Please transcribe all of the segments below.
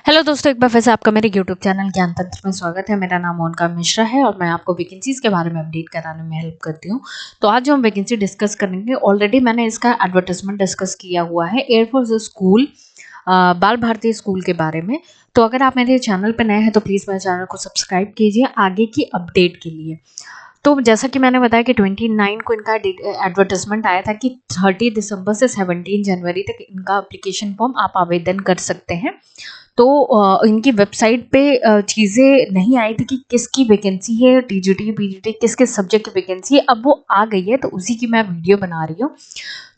Hello दोस्तों, एक बार फिर से आपका मेरे यूट्यूब चैनल ज्ञान तंत्र में स्वागत है। मेरा नाम मोनिका मिश्रा है और मैं आपको वैकेंसीज के बारे में अपडेट कराने में हेल्प करती हूँ। तो आज जो हम वैकेंसी डिस्कस करेंगे, ऑलरेडी मैंने इसका एडवर्टाइजमेंट डिस्कस किया हुआ है एयरफोर्स स्कूल, बाल भारती स्कूल के बारे में। तो अगर आप मेरे चैनल पर नए हैं तो प्लीज़ मेरे चैनल को सब्सक्राइब कीजिए आगे की अपडेट के लिए। तो जैसा कि मैंने बताया कि 29 को इनका एडवर्टाइजमेंट आया था कि 30 दिसंबर से 17 जनवरी तक इनका एप्लीकेशन फॉर्म आप आवेदन कर सकते हैं। तो इनकी वेबसाइट पे चीज़ें नहीं आई थी कि किसकी वैकेंसी है, टीजीटी पीजीटी किस किस सब्जेक्ट की वैकेंसी है। अब वो आ गई है तो उसी की मैं वीडियो बना रही हूँ।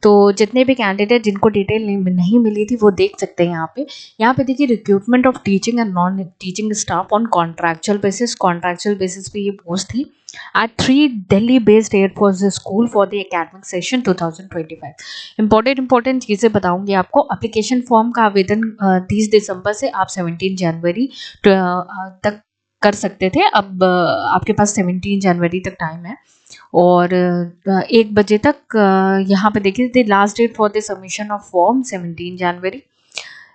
तो जितने भी कैंडिडेट जिनको डिटेल नहीं मिली थी वो देख सकते हैं यहाँ पे। यहाँ पे देखिए, recruitment of teaching and non teaching staff on contractual basis पे ये पोस्ट थी at 3 Delhi based Air Force School for the academic session 2025। Important चीज़ें बताऊंगी आपको। एप्लीकेशन फॉर्म का आवेदन 30 दिसंबर से आप 17 जनवरी तक कर सकते थे। अब आपके पास 17 जनवरी तक टाइम है और 1 बजे तक यहाँ पे देखिए, the last date for the submission of form 17 January.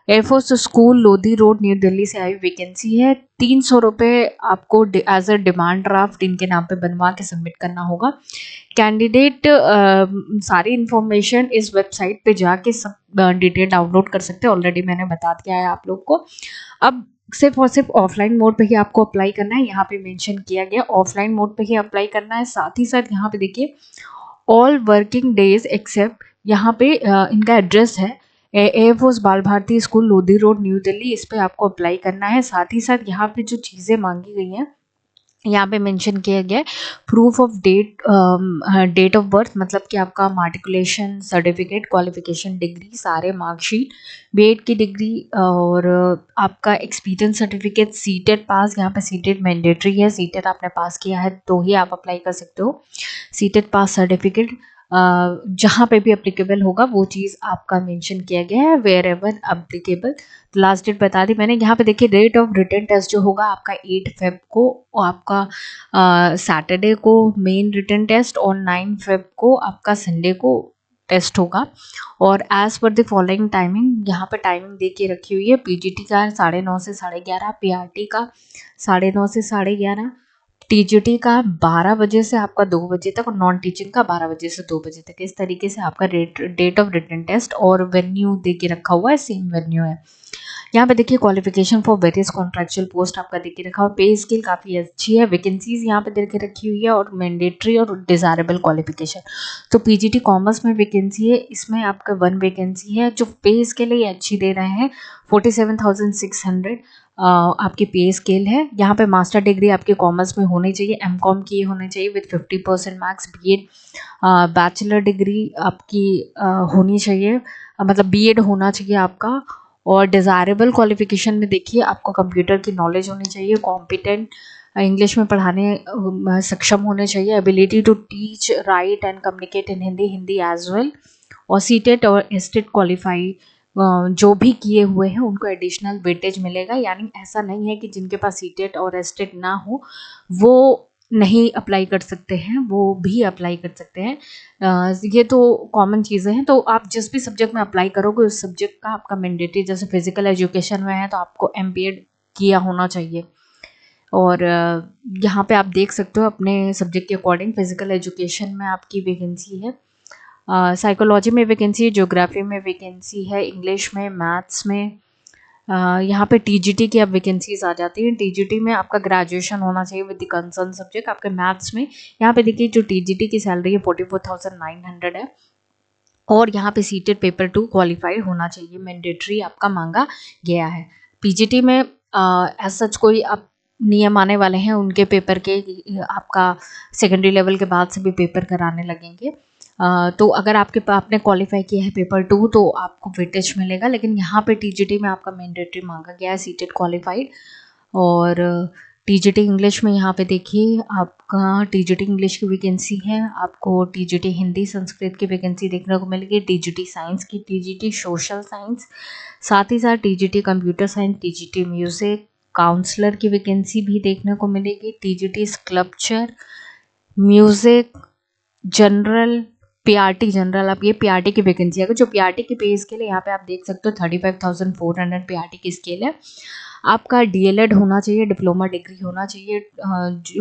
Air force school Lodhi road new Delhi से आई वेकेंसी है। 300 रुपये आपको एज अ डिमांड ड्राफ्ट इनके नाम पे बनवा के सबमिट करना होगा। कैंडिडेट सारी इन्फॉर्मेशन इस वेबसाइट पे जाके सब डिटेल डाउनलोड कर सकते हैं। ऑलरेडी मैंने बता दिया है आप लोग को। अब सिर्फ और सिर्फ ऑफलाइन मोड पे ही आपको अप्लाई करना है। यहाँ पे मेंशन किया गया ऑफलाइन मोड पे ही अप्लाई करना है। साथ ही साथ यहाँ पे देखिए, ऑल वर्किंग डेज एक्सेप्ट, यहाँ पे इनका एड्रेस है air force Bal Bharati school Lodhi road new Delhi. इस पे आपको अप्लाई करना है। साथ ही साथ यहाँ पे जो चीज़ें मांगी गई हैं यहाँ पे मेंशन किया गया है, proof of date of birth, मतलब कि आपका मार्टिकुलेशन सर्टिफिकेट, क्वालिफिकेशन डिग्री, सारे मार्कशीट, बीएड की डिग्री और आपका एक्सपीरियंस सर्टिफिकेट, सीटेट पास। यहाँ पे सीटेट मैंडेटरी है, सीटेट आपने पास किया है तो ही आप अप्लाई कर सकते हो। सीटेट पास सर्टिफिकेट जहाँ पे भी अप्लीकेबल होगा वो चीज़ आपका मेंशन किया गया है, wherever applicable. Last date बता दी मैंने। यहाँ पे देखिए, डेट ऑफ रिटन टेस्ट जो होगा आपका 8 फेब को, और आपका सैटरडे को मेन रिटन टेस्ट और 9 फेब को आपका संडे को टेस्ट होगा। और as per the following timing, यहाँ पे टाइमिंग दे के रखी हुई है। पीजीटी का 9:30 से 11:30, पीआरटी का 9:30 से 11:30, टीजीटी का 12 बजे से आपका 2 बजे तक और नॉन टीचिंग का 12 बजे से 2 बजे तक। इस तरीके से आपका डेट ऑफ रिटन टेस्ट और वेन्यू दे के रखा हुआ है, सेम वेन्यू है। यहाँ पे देखिए, qualification for various contractual post आपका दे के रखा हुआ। पे स्केल काफ़ी अच्छी है। वैकेंसीज यहाँ पे दे के रखी हुई है और मैंडेटरी और डिजायरेबल क्वालिफिकेशन। तो पीजीटी कॉमर्स में वैकेंसी है, इसमें आपका 1 वैकेंसी है। जो पे स्केल है ये अच्छी दे रहे हैं, 47,600 आपकी पे स्केल है। यहाँ पे मास्टर डिग्री आपके कॉमर्स में होनी चाहिए, एमकॉम किए होने चाहिए with 50% marks. BEd bachelor degree आपकी होनी चाहिए, मतलब बीएड होना चाहिए आपका। और डिज़ायरेबल क्वालिफिकेशन में देखिए, आपको कंप्यूटर की नॉलेज होनी चाहिए, कॉम्पिटेंट इंग्लिश में पढ़ाने सक्षम होने चाहिए, ability to teach write and communicate in Hindi as well. और सीटेट और एस्टेट क्वालिफाई जो भी किए हुए हैं उनको एडिशनल वेटेज मिलेगा। यानी ऐसा नहीं है कि जिनके पास सीटेट और एस्टेट ना हो वो नहीं अप्लाई कर सकते हैं, वो भी अप्लाई कर सकते हैं। ये तो कॉमन चीज़ें हैं। तो आप जिस भी सब्जेक्ट में अप्लाई करोगे उस सब्जेक्ट का आपका मैंडेटरी, जैसे फिजिकल एजुकेशन में है तो आपको एमपीएड किया होना चाहिए। और यहाँ पे आप देख सकते हो अपने सब्जेक्ट के अकॉर्डिंग, फिजिकल एजुकेशन में आपकी वैकेंसी है, साइकोलॉजी में वैकेंसी है, ज्योग्राफी में वैकेंसी है, इंग्लिश में, मैथ्स में। यहाँ पे टीजीटी की अब वैकेंसीज आ जाती हैं। टीजीटी में आपका ग्रेजुएशन होना चाहिए विद द कंसर्न सब्जेक्ट। आपके मैथ्स में यहाँ पे देखिए, जो टीजीटी की सैलरी है 44,900 है। और यहाँ पे सीटेड पेपर 2 क्वालिफाइड होना चाहिए, मैंडेटरी आपका मांगा गया है। पीजीटी में एज सच कोई अब नियम आने वाले हैं, उनके पेपर के आपका सेकेंडरी लेवल के बाद से भी पेपर कराने लगेंगे। तो अगर आपने क्वालिफाई किया है पेपर 2 तो आपको वेटेज मिलेगा, लेकिन यहाँ पे टीजीटी में आपका मैंडेटरी मांगा गया है सीटेड क्वालिफाइड। और टीजीटी इंग्लिश में यहाँ पे देखिए, आपका टीजीटी इंग्लिश की वैकेंसी है, आपको टीजीटी हिंदी संस्कृत की वैकेंसी देखने को मिलेगी, टीजीटी साइंस की, टीजीटी सोशल साइंस, साथ ही साथ TGT computer science, TGT music, counsellor की वैकेंसी भी देखने को मिलेगी, TGT sculpture, music, general, PRT general, अब ये पीआरटी की वैकेंसी है। जो पीआरटी की पे स्केल है यहाँ पे आप देख सकते हो 35,400 पीआरटी की स्केल है। आपका डीएलएड होना चाहिए, डिप्लोमा डिग्री होना चाहिए,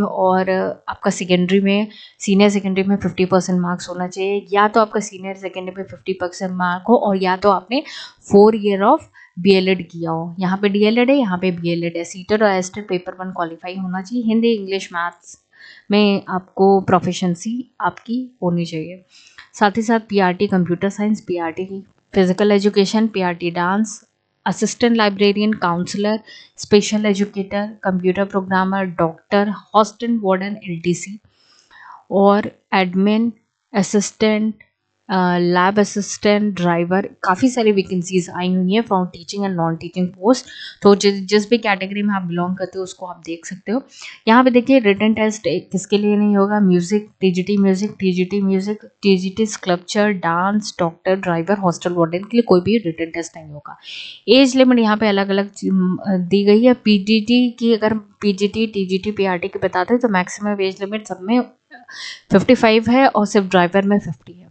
और आपका सेकेंडरी में, सीनियर सेकेंडरी में 50% मार्क्स होना चाहिए। या तो आपका सीनियर सेकेंडरी में 50% मार्क हो, और या तो आपने 4 ईयर ऑफ बीएलएड किया हो। यहाँ पे डीएलएड है, यहाँ पे बीएलएड है। सीटेट और एस्टेट पेपर 1 क्वालिफाई होना चाहिए। हिंदी, इंग्लिश, मैथ्स में आपको प्रोफिशिएंसी आपकी होनी चाहिए। साथ ही साथ PRT computer science, PRT physical education, PRT dance, assistant librarian, counsellor, special educator, computer programmer, doctor, hostel warden, LTC, और admin, assistant, lab assistant, driver, काफ़ी सारी वैकेंसीज आई हुई हैं from teaching and non teaching post. तो जिस भी category में आप बिलोंग करते हो उसको आप देख सकते हो। यहाँ पे देखिए रिटन टेस्ट किसके लिए नहीं होगा, music, TGT music, TGT sculpture, dance, doctor, driver, hostel warden के लिए कोई भी रिटन टेस्ट नहीं होगा। एज लिमिट यहाँ पे अलग अलग दी गई है। पीजीटी की, अगर पीजीटी, टीजीटी, पीआरटी की बताते हैं तो मैक्सिमम एज लिमिट सब में 55 है और सिर्फ ड्राइवर में 50 है।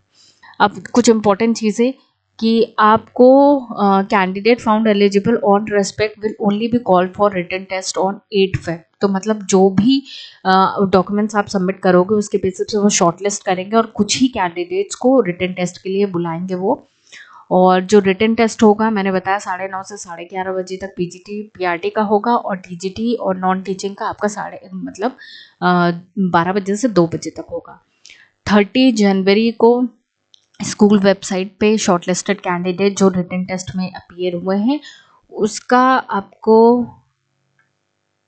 अब कुछ इंपॉर्टेंट चीज़ें कि आपको candidate found eligible on respect will only be called for written test on 8 Feb. तो मतलब जो भी डॉक्यूमेंट्स आप सबमिट करोगे उसके बेसिस पे वो शॉर्टलिस्ट करेंगे और कुछ ही कैंडिडेट्स को रिटन टेस्ट के लिए बुलाएंगे वो। और जो रिटन टेस्ट होगा मैंने बताया 9:30 से 11:30 बजे तक पीजीटी पीआरटी का होगा, और टीजीटी और नॉन टीचिंग का आपका 12 बजे से 2 बजे तक होगा। 30 जनवरी को स्कूल वेबसाइट पे शॉर्टलिस्टेड कैंडिडेट जो रिटन टेस्ट में अपीयर हुए हैं उसका आपको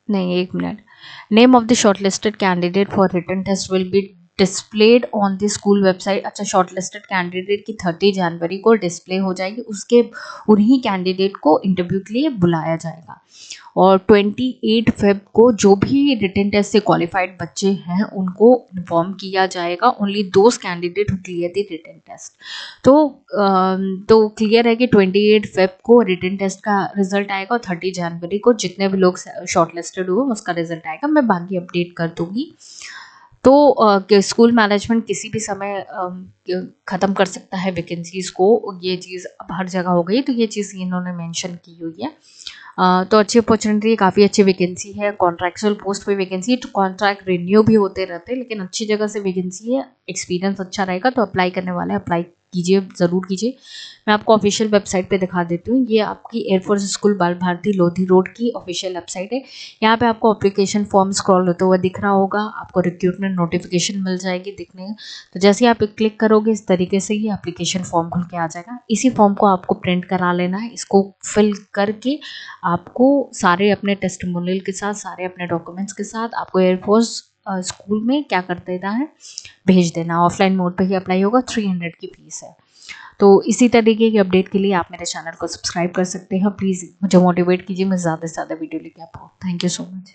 नहीं, एक minute, name of the shortlisted candidate for written test will be displayed on the school website. अच्छा, शॉर्टलिस्टेड कैंडिडेट की 30 जनवरी को डिस्प्ले हो जाएगी, उसके उन्हीं कैंडिडेट को इंटरव्यू के लिए बुलाया जाएगा। और 28 फेब को जो भी रिटन टेस्ट से क्वालिफाइड बच्चे हैं उनको इन्फॉर्म किया जाएगा, only those candidate who clear the written test. तो क्लियर है कि 28 फेब को रिटन टेस्ट का रिजल्ट आएगा और 30 जनवरी को जितने भी लोग शॉर्टलिस्टेड हुए उसका रिजल्ट आएगा। मैं बाकी अपडेट कर दूंगी। तो स्कूल मैनेजमेंट किसी भी समय ख़त्म कर सकता है वैकेंसीज़ को, ये चीज़ अब हर जगह हो गई, तो ये चीज़ इन्होंने मेंशन की हुई है। तो अच्छी अपॉर्चुनिटी, काफ़ी अच्छी वैकेंसी है, कॉन्ट्रैक्चुअल पोस्ट पे वैकेंसी, तो कॉन्ट्रैक्ट रिन्यू भी होते रहते हैं, लेकिन अच्छी जगह से वैकेंसी है, एक्सपीरियंस अच्छा रहेगा तो अप्लाई करने वाले अप्लाई कीजिए, ज़रूर कीजिए। मैं आपको ऑफिशियल वेबसाइट पे दिखा देती हूँ। ये आपकी एयरफोर्स स्कूल बाल भारती लोधी रोड की ऑफिशियल वेबसाइट है। यहाँ पे आपको एप्लीकेशन फॉर्म स्क्रॉल होते हुए दिख रहा होगा, आपको रिक्रूटमेंट नोटिफिकेशन मिल जाएगी दिखने। तो जैसे ही आप क्लिक करोगे इस तरीके से ये एप्लीकेशन फॉर्म खुल के आ जाएगा। इसी फॉर्म को आपको प्रिंट करा लेना है। इसको फिल करके आपको सारे अपने टेस्टिमोनियल के साथ, सारे अपने डॉक्यूमेंट्स के साथ आपको एयरफोर्स स्कूल में क्या कर देना है, भेज देना। ऑफलाइन मोड पे ही अप्लाई होगा, 300 की फीस है। तो इसी तरीके की अपडेट के लिए आप मेरे चैनल को सब्सक्राइब कर सकते हैं। प्लीज़ मुझे मोटिवेट कीजिए, मैं ज़्यादा से ज़्यादा वीडियो लेके आप। Thank you so much.